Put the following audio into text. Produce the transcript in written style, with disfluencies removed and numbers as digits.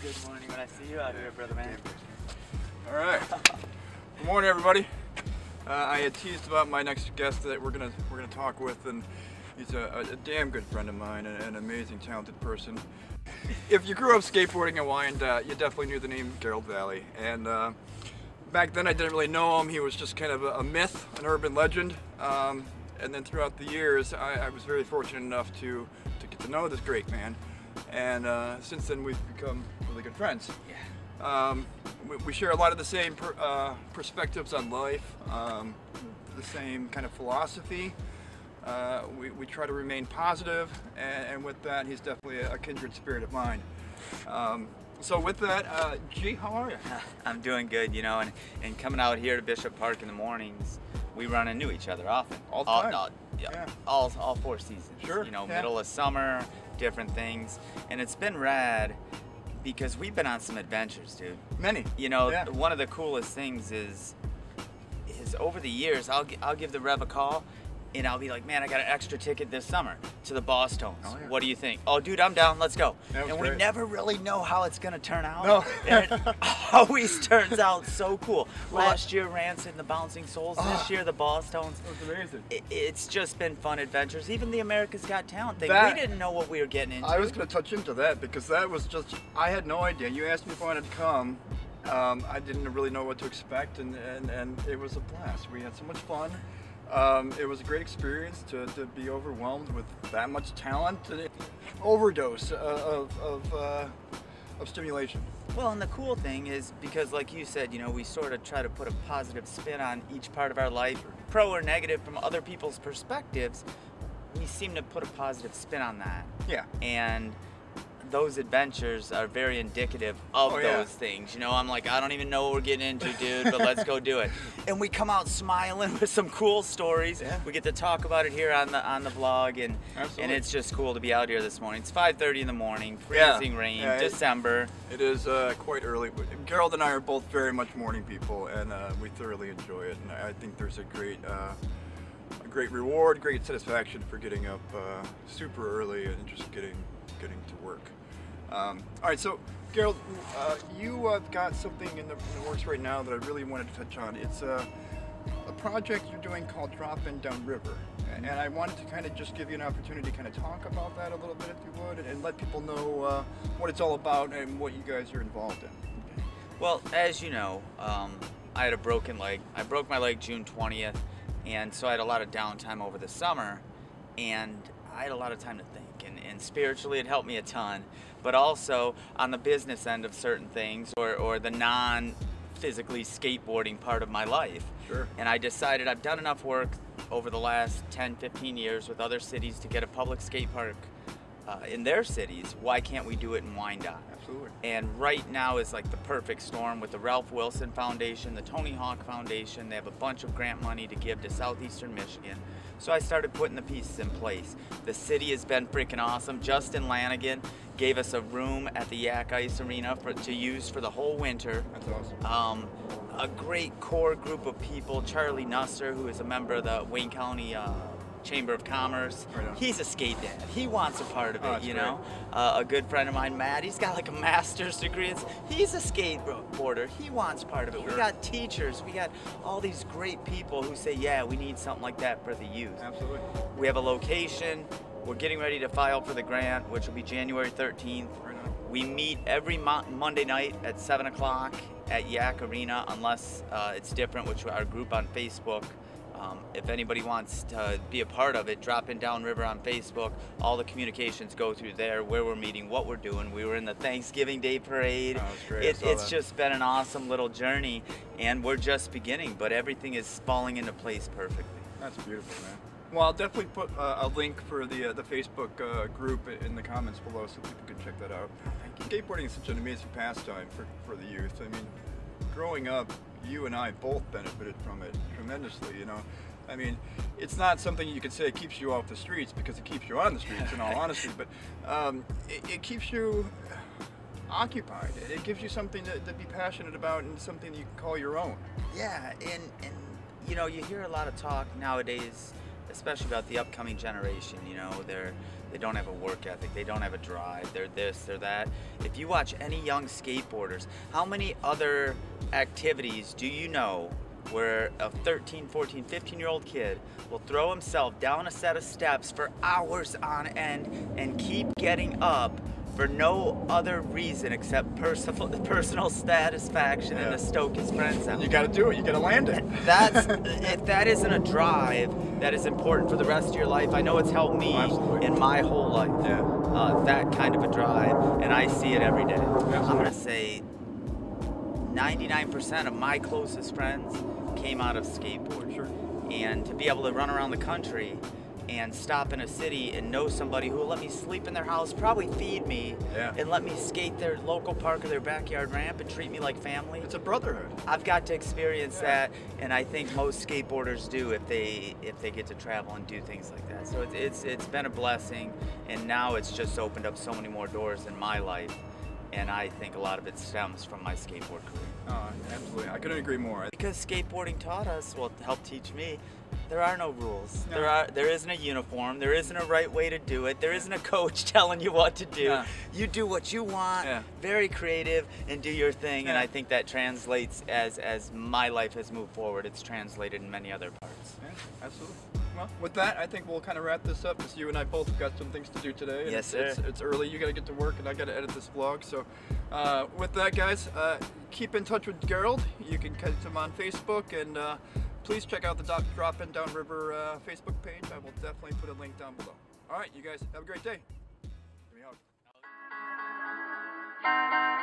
good morning when I see you out here, brother man. All right. Good morning, everybody. I had teased about my next guest that we're gonna talk with, and he's a damn good friend of mine and an amazing, talented person. If you grew up skateboarding in Wyandotte, you definitely knew the name Garold Vallie. And back then, I didn't really know him. He was just kind of a myth, an urban legend. And then throughout the years, I was very fortunate enough to get to know this great man. And since then, we've become really good friends. Yeah. We share a lot of the same perspectives on life, the same kind of philosophy. We try to remain positive, and with that, he's definitely a kindred spirit of mine. So with that, G, how are you? I'm doing good, you know, and coming out here to Bishop Park in the mornings, we run into each other often. All the time. All 4 seasons. Sure. You know, yeah. Middle of summer, different things, and it's been rad because we've been on some adventures, dude. Many. You know, yeah. One of the coolest things is over the years, I'll give the Rev a call, and I'll be like, man, I got an extra ticket this summer to the Bosstones. Oh, yeah. What do you think? Oh, dude, I'm down. Let's go. And great. we never really know how it's gonna turn out. No. And it always turns out so cool. Last year, Rance and the Bouncing Souls. This year, the Bosstones. It was amazing. It's just been fun adventures. Even the America's Got Talent thing. We didn't know what we were getting into. I was going to touch into that because that was just, I had no idea. You asked me if I wanted to come. I didn't really know what to expect, and it was a blast. We had so much fun. It was a great experience to be overwhelmed with that much talent, and overdose of stimulation. Well, and the cool thing is, because like you said, you know, we sort of try to put a positive spin on each part of our life, pro or negative from other people's perspectives, we seem to put a positive spin on that. Yeah. And those adventures are very indicative of those things. You know, I'm like, I don't even know what we're getting into, dude, but let's go do it. And we come out smiling with some cool stories. Yeah. We get to talk about it here on the vlog, and it's just cool to be out here this morning. It's 5:30 in the morning, freezing rain, December. It is quite early. Garold and I are both very much morning people, and we thoroughly enjoy it. And I think there's a great reward, great satisfaction for getting up super early and just getting to work. All right, so Garold, you have got something in the works right now that I really wanted to touch on. It's a project you're doing called Drop-In Downriver, and I wanted to kind of just give you an opportunity to kind of talk about that a little bit, if you would, and let people know what it's all about and what you guys are involved in. Well, as you know, I had a broken leg. I broke my leg June 20th, and so I had a lot of downtime over the summer, and I had a lot of time to think, and spiritually it helped me a ton, but also on the business end of certain things, or the non-physically skateboarding part of my life. Sure. And I decided I've done enough work over the last 10-15 years with other cities to get a public skate park in their cities. Why can't we do it in Wyandotte? Absolutely. And right now is like the perfect storm with the Ralph Wilson Foundation, the Tony Hawk Foundation. They have a bunch of grant money to give to Southeastern Michigan. So I started putting the pieces in place. The city has been freaking awesome. Justin Lanigan gave us a room at the Yak Ice Arena to use for the whole winter. That's awesome. A great core group of people. Charlie Nusser, who is a member of the Wayne County Chamber of Commerce. Right. He's a skate dad. He wants a part of it, you know. A good friend of mine, Matt, he's got like a master's degree. He's a skateboarder. He wants part of it. Sure. We got teachers. We got all these great people who say, yeah, we need something like that for the youth. Absolutely. We have a location. We're getting ready to file for the grant, which will be January 13th. Right on. We meet every Monday night at 7 o'clock at Yak Arena, unless it's different, which our group on Facebook. If anybody wants to be a part of it, Drop-In Downriver on Facebook. All the communications go through there, where we're meeting, what we're doing. We were in the Thanksgiving Day Parade. Oh, that's great. It's just been an awesome little journey, and we're just beginning, but everything is falling into place perfectly. That's beautiful, man. Well, I'll definitely put a link for the Facebook group in the comments below so people can check that out. Skateboarding is such an amazing pastime for the youth. I mean, growing up, you and I both benefited from it tremendously, you know. I mean, it's not something you could say keeps you off the streets, because it keeps you on the streets in all honesty, but it keeps you occupied. It gives you something to be passionate about and something you can call your own. Yeah, and you know, you hear a lot of talk nowadays especially about the upcoming generation. You know, they don't have a work ethic, they don't have a drive, they're this, they're that. If you watch any young skateboarders, how many other activities do you know where a 13, 14, 15-year-old kid will throw himself down a set of steps for hours on end and keep getting up for no other reason except personal satisfaction and to stoke his friends out? You got to do it. You got to land it. If that isn't a drive that is important for the rest of your life, I know it's helped me in my whole life. Yeah. That kind of a drive, and I see it every day. Absolutely. I'm gonna say 99% of my closest friends came out of skateboard. Sure. And to be able to run around the country and stop in a city and know somebody who will let me sleep in their house, probably feed me, and let me skate their local park or their backyard ramp and treat me like family. It's a brotherhood. I've got to experience that, and I think most skateboarders do if they get to travel and do things like that. So it's been a blessing, and now it's just opened up so many more doors in my life, and I think a lot of it stems from my skateboard career. Oh, absolutely. I couldn't agree more. Because skateboarding taught us, well, it helped teach me, there are no rules. No. There isn't a uniform. There isn't a right way to do it. There isn't a coach telling you what to do. Yeah. You do what you want, very creative, and do your thing. And I think that translates as my life has moved forward. It's translated in many other parts. Yeah, absolutely. Well, with that, I think we'll kind of wrap this up because you and I both have got some things to do today. Yes, sir. It's early. You got to get to work, and I got to edit this vlog. So, with that, guys, keep in touch with Garold. You can catch him on Facebook, and please check out the Drop-In Downriver Facebook page. I will definitely put a link down below. All right, you guys have a great day. Give me a hug.